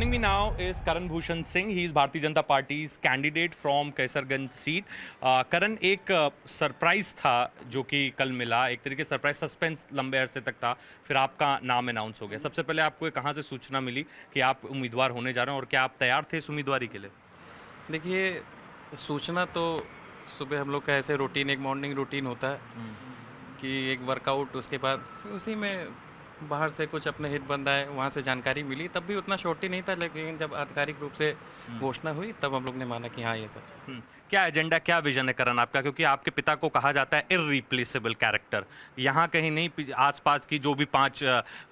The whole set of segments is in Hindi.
Joining me now is Karan Bhushan Singh. He is Bharatiya Janata Party's candidate from Kaiserganj seat. Karan, एक सरप्राइज था जो कि कल मिला, एक तरीके सरप्राइज सस्पेंस लंबे अरसे तक था, फिर आपका नाम अनाउंस हो गया. सबसे पहले आपको कहाँ से सूचना मिली कि आप उम्मीदवार होने जा रहे हैं और क्या आप तैयार थे इस उम्मीदवारी के लिए? देखिए, सूचना तो सुबह हम लोग का ऐसे रूटीन, एक मॉर्निंग रूटीन होता है कि एक वर्कआउट, उसके बाद उसी में बाहर से कुछ अपने हित बंद आए, वहाँ से जानकारी मिली. तब भी उतना शॉर्ट ही नहीं था, लेकिन जब आधिकारिक रूप से घोषणा हुई तब हम लोग ने माना कि हाँ, ये सच है. क्या एजेंडा, क्या विजन है करण आपका? क्योंकि आपके पिता को कहा जाता है इररिप्लेसेबल कैरेक्टर. यहाँ कहीं नहीं, आसपास की जो भी 5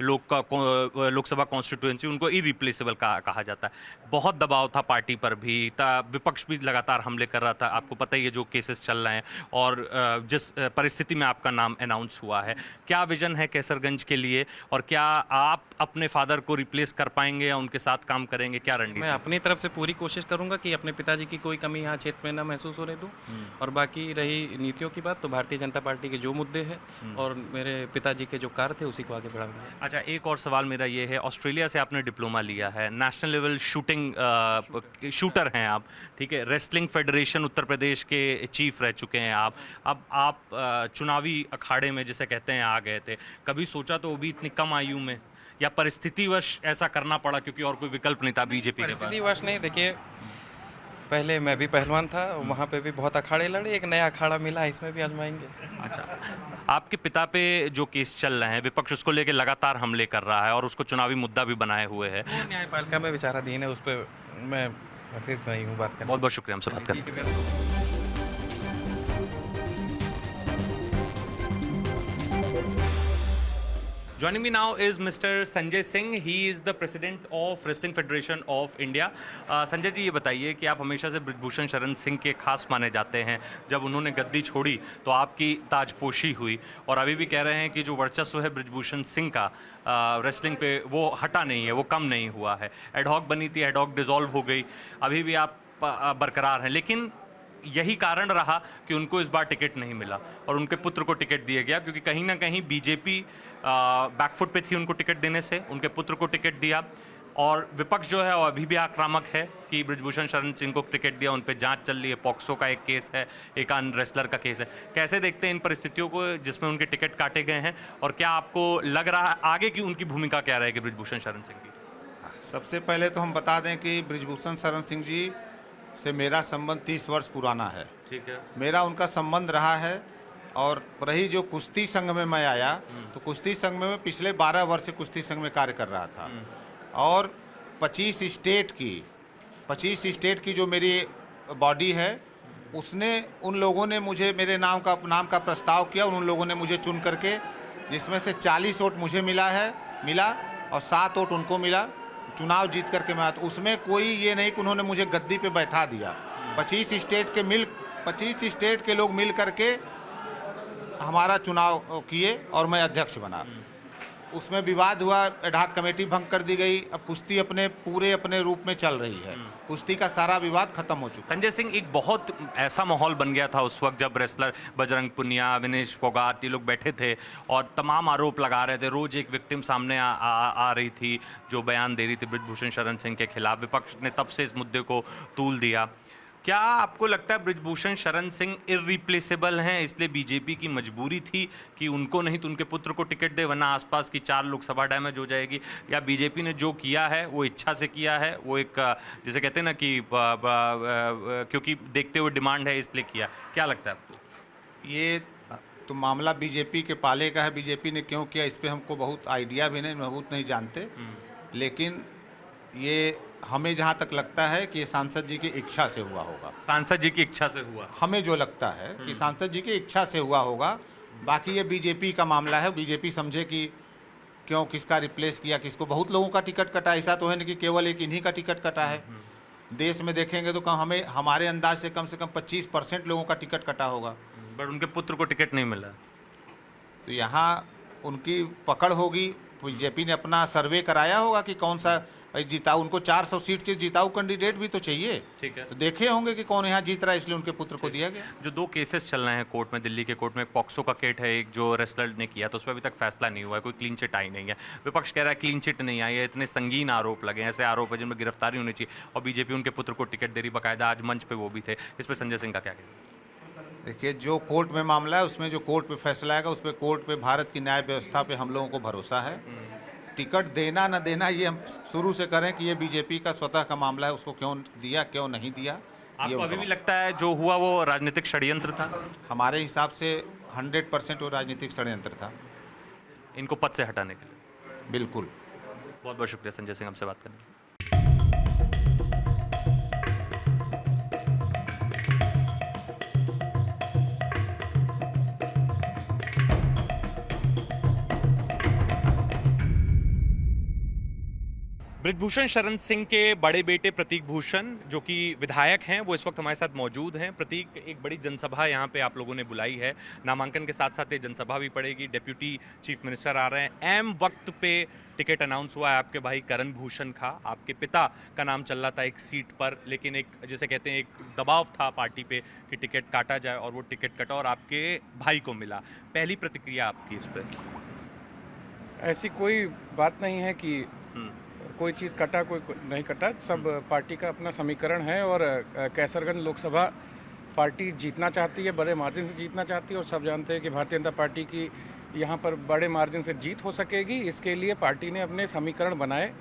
लोकसभा कॉन्स्टिट्यूएंसी, उनको इररिप्लेसेबल कहा जाता है. बहुत दबाव था पार्टी पर भी, विपक्ष भी लगातार हमले कर रहा था. आपको पता ही है जो केसेस चल रहे हैं और जिस परिस्थिति में आपका नाम अनाउंस हुआ है. क्या विजन है कैसरगंज के लिए और क्या आप अपने फादर को रिप्लेस कर पाएंगे या उनके साथ काम करेंगे? क्या रणनीति? मैं अपनी तरफ से पूरी कोशिश करूंगा कि अपने पिताजी की कोई कमी यहाँ क्षेत्र में ना महसूस होने दूं. और बाकी रही नीतियों की बात, तो भारतीय जनता पार्टी के जो मुद्दे हैं और मेरे पिताजी के जो कार्य थे उसी को आगे बढ़ाऊंगा. अच्छा, एक और सवाल मेरा ये है, ऑस्ट्रेलिया से आपने डिप्लोमा लिया है, नेशनल लेवल शूटर हैं आप, ठीक है, रेसलिंग फेडरेशन उत्तर प्रदेश के चीफ रह चुके हैं आप. अब आप चुनावी अखाड़े में जिसे कहते हैं आ गए थे. कभी सोचा तो वो भी इतनी कम आयु में, या परिस्थितिवश ऐसा करना पड़ा क्योंकि और कोई विकल्प नहीं था बीजेपी के पास? परिस्थितिवश नहीं. देखिए, पहले मैं भी पहलवान था, वहाँ पे भी बहुत अखाड़े लड़े, एक नया अखाड़ा मिला, इसमें भी आजमाएंगे. अच्छा, आपके पिता पे जो केस चल रहे हैं, विपक्ष उसको लेके लगातार हमले कर रहा है और उसको चुनावी मुद्दा भी बनाए हुए है. न्यायपालिका में विचाराधीन है, उस पर मैं अधिक नहीं हूँ बात करने. बहुत बहुत शुक्रिया हमसे बात करने के लिए. Joining me now is Mr. Sanjay Singh. He is the president of Wrestling Federation of India. Sanjay ji, ये बताइए कि आप हमेशा से बृजभूषण शरण सिंह के खास माने जाते हैं. जब उन्होंने गद्दी छोड़ी तो आपकी ताजपोशी हुई और अभी भी कह रहे हैं कि जो वर्चस्व है बृजभूषण सिंह का रेसलिंग पे, वो हटा नहीं है, वो कम नहीं हुआ है. एडहॉक बनी थी, एडहॉक डिसॉल्व हो गई, अभी भी आप बरकरार हैं. लेकिन यही कारण रहा कि उनको इस बार टिकट नहीं मिला और उनके पुत्र को टिकट दिया गया, क्योंकि कहीं ना कहीं बीजेपी बैकफुट पे थी उनको टिकट देने से. उनके पुत्र को टिकट दिया और विपक्ष जो है वो अभी भी आक्रामक है कि बृजभूषण शरण सिंह को टिकट दिया. उन पे जांच चल रही है, पॉक्सो का एक केस है, एक अन्य रेसलर का केस है. कैसे देखते हैं इन परिस्थितियों को जिसमें उनके टिकट काटे गए हैं और क्या आपको लग रहा है आगे की उनकी भूमिका क्या रहेगी बृजभूषण शरण सिंह की? सबसे पहले तो हम बता दें कि बृजभूषण शरण सिंह जी से मेरा संबंध 30 वर्ष पुराना है. ठीक है. मेरा उनका संबंध रहा है. और रही जो कुश्ती संघ में मैं आया, तो कुश्ती संघ में मैं पिछले 12 वर्ष से कुश्ती संघ में कार्य कर रहा था. और 25 स्टेट की जो मेरी बॉडी है, उसने, उन लोगों ने मुझे मेरे नाम का प्रस्ताव किया. उन लोगों ने मुझे चुन करके, जिसमें से 40 वोट मुझे मिला और 7 वोट उनको मिला. चुनाव जीत करके मैं, तो उसमें कोई ये नहीं कि उन्होंने मुझे गद्दी पे बैठा दिया. 25 स्टेट के लोग मिल करके हमारा चुनाव किए और मैं अध्यक्ष बना. उसमें विवाद हुआ, एडहॉक कमेटी भंग कर दी गई. अब कुश्ती अपने रूप में चल रही है. कुश्ती का सारा विवाद खत्म हो चुका. संजय सिंह, एक बहुत ऐसा माहौल बन गया था उस वक्त जब रेसलर बजरंग पुनिया, विनेश फोगाट, ये लोग बैठे थे और तमाम आरोप लगा रहे थे. रोज एक विक्टिम सामने आ रही थी जो बयान दे रही थी बृजभूषण शरण सिंह के खिलाफ. विपक्ष ने तब से इस मुद्दे को तूल दिया. क्या आपको लगता है बृजभूषण शरण सिंह इररिप्लेसेबल हैं, इसलिए बीजेपी की मजबूरी थी कि उनको नहीं तो उनके पुत्र को टिकट दे, वरना आसपास की 4 लोकसभा डैमेज हो जाएगी? या बीजेपी ने जो किया है वो इच्छा से किया है, वो एक जिसे कहते हैं ना कि क्योंकि देखते हुए डिमांड है इसलिए किया? क्या लगता है आपको? ये तो मामला बीजेपी के पाले का है. बीजेपी ने क्यों किया इस पर हमको बहुत आइडिया भी नहीं, बहुत नहीं जानते. लेकिन ये हमें जहाँ तक लगता है कि ये सांसद जी की इच्छा से हुआ होगा. सांसद जी की इच्छा से हुआ, हमें जो लगता है कि सांसद जी की इच्छा से हुआ होगा. बाकी ये बीजेपी का मामला है. बीजेपी समझे कि क्यों किसका रिप्लेस किया, किसको. बहुत लोगों का टिकट कटा, ऐसा तो है नहीं कि केवल एक इन्हीं का टिकट कटा है. देश में देखेंगे तो हमारे अंदाज से कम 25% लोगों का टिकट कटा होगा. बट उनके पुत्र को टिकट नहीं मिला. तो यहाँ उनकी पकड़ होगी. बीजेपी ने अपना सर्वे कराया होगा कि कौन सा भाई जिताऊ, उनको 400 सीट के जिताऊ कैंडिडेट भी तो चाहिए। ठीक है। तो देखे होंगे कि कौन यहाँ जीत रहा है, इसलिए उनके पुत्र को दिया गया। जो 2 केसेस चल रहे हैं कोर्ट में, दिल्ली के कोर्ट में, एक पॉक्सो का केट है, एक जो रेसलर ने किया, तो उस पर अभी तक फैसला नहीं हुआ है, कोई क्लीन चिट आई नहीं है। विपक्ष कह रहा है क्लीन चिट नहीं आई है, इतने संगीन आरोप लगे हैं, ऐसे आरोप है जिनमें गिरफ्तारी होनी चाहिए, और बीजेपी उनके पुत्र को टिकट दे रही, बाकायदा आज मंच पे वो भी थे। इस पर संजय सिंह का क्या कहना? देखिए, जो कोर्ट में मामला है उसमें जो कोर्ट पे फैसला आएगा उस पर कोर्ट पे, भारत की न्याय व्यवस्था पे हम लोगों को भरोसा है। टिकट देना न देना ये हम शुरू से करें कि ये बीजेपी का स्वतः का मामला है, उसको क्यों दिया क्यों नहीं दिया। ये आपको अभी भी लगता है जो हुआ वो राजनीतिक षड्यंत्र था? हमारे हिसाब से 100% वो राजनीतिक षड्यंत्र था। इनको पद से हटाने के लिए। बिल्कुल। बहुत बहुत शुक्रिया संजय सिंह हमसे बात करने के लिए। बृजभूषण शरण सिंह के बड़े बेटे प्रतीक भूषण, जो कि विधायक हैं, वो इस वक्त हमारे साथ मौजूद हैं। प्रतीक, एक बड़ी जनसभा यहाँ पे आप लोगों ने बुलाई है, नामांकन के साथ साथ ये जनसभा भी पड़ेगी, डिप्यूटी चीफ मिनिस्टर आ रहे हैं, ऐम वक्त पे टिकट अनाउंस हुआ है आपके भाई करण भूषण का। आपके पिता का नाम चल रहा था एक सीट पर, लेकिन एक जैसे कहते हैं एक दबाव था पार्टी पे कि टिकट काटा जाए, और वो टिकट कटा और आपके भाई को मिला। पहली प्रतिक्रिया आपकी इस पर? ऐसी कोई बात नहीं है कि कोई चीज़ कटा कोई नहीं कटा, सब पार्टी का अपना समीकरण है। और कैसरगंज लोकसभा पार्टी जीतना चाहती है, बड़े मार्जिन से जीतना चाहती है, और सब जानते हैं कि भारतीय जनता पार्टी की यहाँ पर बड़े मार्जिन से जीत हो सकेगी। इसके लिए पार्टी ने अपने समीकरण बनाए,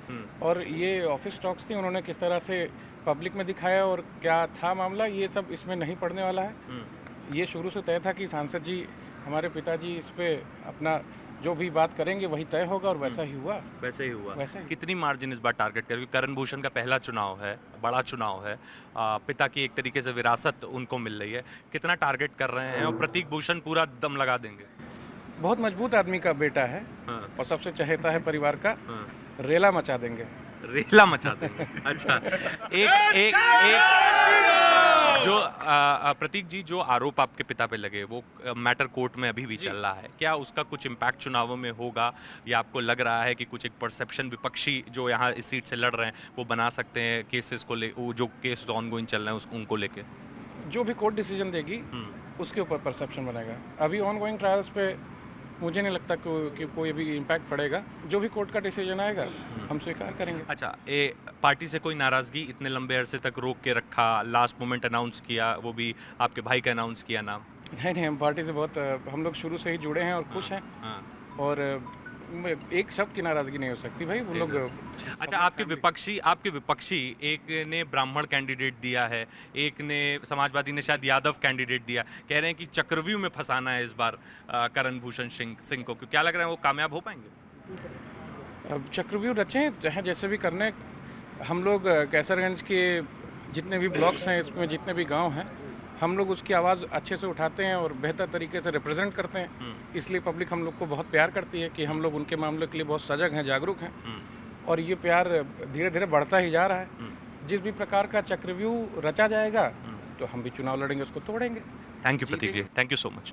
और ये ऑफिस टॉक्स थी, उन्होंने किस तरह से पब्लिक में दिखाया और क्या था मामला, ये सब इसमें नहीं पड़ने वाला है। ये शुरू से तय था कि सांसद जी, हमारे पिताजी इस पे अपना जो भी बात करेंगे वही तय होगा, और वैसा ही हुआ। वैसे ही हुआ। वैसे ही। कितनी मार्जिन इस बार टारगेट करेंगे? करण भूषण का पहला चुनाव है, बड़ा चुनाव है, पिता की एक तरीके से विरासत उनको मिल रही है, कितना टारगेट कर रहे हैं? और प्रतीक भूषण पूरा दम लगा देंगे? बहुत मजबूत आदमी का बेटा है, हाँ। और सबसे चहेता है परिवार का। हाँ। रेला मचा देंगे। रेला मचा देंगे। अच्छा, एक एक एक जो प्रतीक जी, जो आरोप आपके पिता पे लगे वो मैटर कोर्ट में अभी भी चल रहा है, क्या उसका कुछ इम्पैक्ट चुनावों में होगा, या आपको लग रहा है कि कुछ एक परसेप्शन विपक्षी जो यहाँ इस सीट से लड़ रहे हैं वो बना सकते हैं केसेस को ले, वो जो केस ऑनगोइंग चल रहे हैं उनको लेके? जो भी कोर्ट डिसीजन देगी उसके ऊपर परसेप्शन बनेगा। अभी ऑनगोइंग ट्रायल्स पे मुझे नहीं लगता कि कोई भी इम्पैक्ट पड़ेगा। जो भी कोर्ट का डिसीजन आएगा हम स्वीकार करेंगे। अच्छा, पार्टी से कोई नाराजगी? इतने लंबे अरसे तक रोक के रखा, लास्ट मोमेंट अनाउंस किया, वो भी आपके भाई का अनाउंस किया नाम। नहीं, हम पार्टी से बहुत, हम लोग शुरू से ही जुड़े हैं और खुश हैं। और एक शब्द की नाराजगी नहीं हो सकती भाई, वो लोग। अच्छा, आपके विपक्षी एक ने ब्राह्मण कैंडिडेट दिया है, एक ने समाजवादी ने शायद यादव कैंडिडेट दिया, कह रहे हैं कि चक्रव्यूह में फंसाना है इस बार करण भूषण सिंह को। क्या लग रहा है वो कामयाब हो पाएंगे? अब चक्रव्यूह रचें चाहे जैसे भी करने। हम लोग कैसरगंज के जितने भी ब्लॉक्स हैं, इसमें जितने भी गांव हैं, हम लोग उसकी आवाज़ अच्छे से उठाते हैं और बेहतर तरीके से रिप्रेजेंट करते हैं। इसलिए पब्लिक हम लोग को बहुत प्यार करती है कि हम लोग उनके मामले के लिए बहुत सजग हैं, जागरूक हैं, और ये प्यार धीरे धीरे बढ़ता ही जा रहा है। जिस भी प्रकार का चक्रव्यूह रचा जाएगा तो हम भी चुनाव लड़ेंगे, उसको तोड़ेंगे। Thank you Pratik ji, thank you so much.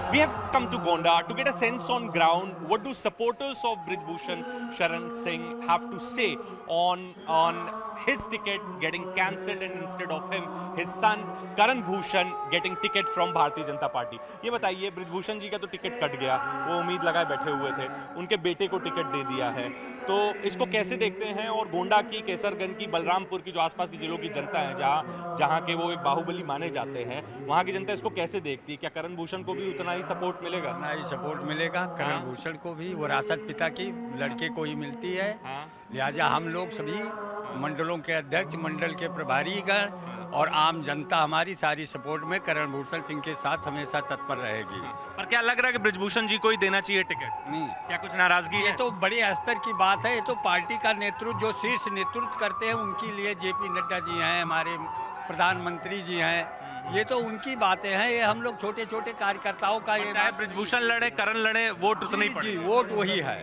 We have come to Gonda to get a sense on ground. What do supporters of Brijbhushan Sharan Singh have to say on his ticket getting cancelled, and instead of him, his son Karan Bhushan getting ticket from Bharatiya Janata Party? ये बताइए, बृजभूषण जी का तो टिकट कट गया, वो उम्मीद लगाए बैठे हुए थे, उनके बेटे को टिकट दे दिया है, तो इसको कैसे देखते हैं? और गोंडा की, केसरगंज की, बलरामपुर की, जो आसपास की जिलों की जनता है, जहाँ के वो एक बाहुबली माने जाते हैं, वहाँ की जनता इसको कैसे देखती है? क्या करण भूषण को भी उतना ही सपोर्ट मिलेगा? उतना ही सपोर्ट मिलेगा। करण भूषण को भी विरासत पिता की लड़के को ही मिलती है। लिहाजा हम लोग सभी मंडलों के अध्यक्ष, मंडल के प्रभारीगण और आम जनता हमारी सारी सपोर्ट में करण भूषण सिंह के साथ हमेशा तत्पर रहेगी। पर क्या लग रहा है कि बृजभूषण जी को ही देना चाहिए टिकट? नहीं, क्या कुछ नाराजगी ये है? तो बड़े स्तर की बात है। ये तो पार्टी का नेतृत्व, जो शीर्ष नेतृत्व करते हैं, उनके लिए जेपी नड्डा जी हैं, हमारे प्रधानमंत्री जी हैं, ये तो उनकी बातें हैं, ये हम लोग छोटे छोटे कार्यकर्ताओं का ये चाहे ब्रिजभूषण लड़े, करण लड़े, वोट उतना ही जी, पड़े। वोट वही है।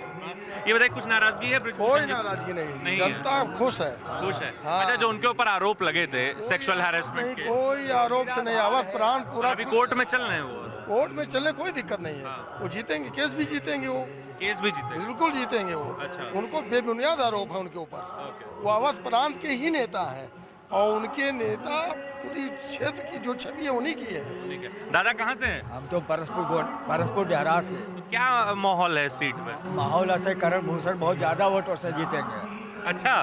ये बताइए, कुछ नाराजगी है ब्रिजभूषण कोई जी? नाराजगी नहीं नहीं, है। जनता खुश है। खुश है। हाँ। अच्छा, जो उनके ऊपर आरोप लगे थे सेक्सुअल नहीं, हैरेसमेंट के, कोई आरोप से नहीं, आवाज प्राण पूरा अभी कोर्ट में चल रहे हैं वो, कोर्ट में चलने कोई दिक्कत नहीं है। वो जीतेंगे, केस भी जीतेंगे, वो केस भी जीते। बिल्कुल जीतेंगे वो। अच्छा। उनको बेबुनियाद आरोप है उनके ऊपर। वो आवाज प्रांत के ही नेता हैं और उनके नेता पूरी क्षेत्र की जो छवि है उन्हीं की है। ठीक है। दादा कहाँ से हैं? हम तो परसपुर देहरास से। तो क्या माहौल है इस सीट में? माहौल ऐसे करण भूषण बहुत ज्यादा वोटों से जीतेंगे। अच्छा,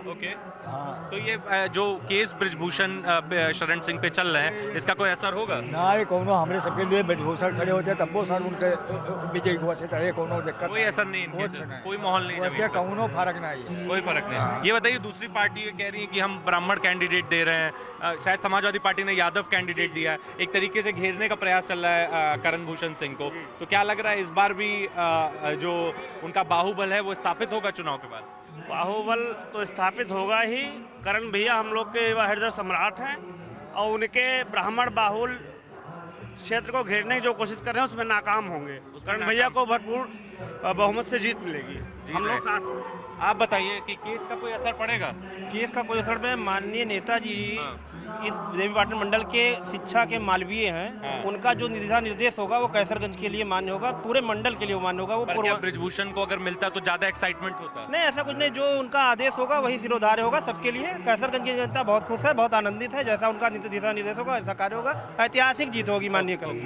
ओके। हाँ, तो ये जो केस ब्रिजभूषण शरण सिंह पे चल रहे हैं, इसका कोई असर होगा? ना ही कोनो हमारे सबके लिए ब्रिजभूषण खड़े होते तब वो सर उनके विजयी घोषित रहे, कोनो दिक्कत कोई असर नहीं इनके कुछ से? नहीं। कोई माहौल नहीं वैसे जमीन पे? कोनो फर्क नहीं है। कोई फर्क नहीं। ये बताइए, दूसरी पार्टी ये कह रही है कि हम ब्राह्मण कैंडिडेट दे रहे हैं, शायद समाजवादी पार्टी ने यादव कैंडिडेट दिया है, एक तरीके से घेरने का प्रयास चल रहा है करण भूषण सिंह को। तो क्या लग रहा है इस बार भी जो उनका बाहुबल है वो स्थापित होगा चुनाव के बाद? बाहुबल तो स्थापित होगा ही। करण भैया हम लोग के युवा हृदय सम्राट हैं और उनके ब्राह्मण बाहुल क्षेत्र को घेरने की जो कोशिश कर रहे हैं उसमें नाकाम होंगे। करण भैया को भरपूर बहुमत से जीत मिलेगी। हम लोग साथ। आप बताइए कि केस का कोई असर पड़ेगा? केस का कोई असर में माननीय नेताजी इस देवीपाटन मंडल के शिक्षा के मालवीय हैं। उनका जो दिशा निर्देश होगा वो कैसरगंज के लिए मान्य होगा, पूरे मंडल के लिए वो मान्य होगा। वो पर क्या ब्रिजभूषण को अगर मिलता तो ज्यादा एक्साइटमेंट होता? नहीं, ऐसा कुछ नहीं, जो उनका आदेश होगा वही सिरोधार्य होगा सबके लिए। कैसरगंज की जनता बहुत खुश है, बहुत आनंदित है। जैसा उनका दिशा निर्देश होगा ऐसा कार्य होगा। ऐतिहासिक जीत होगी माननीय करण।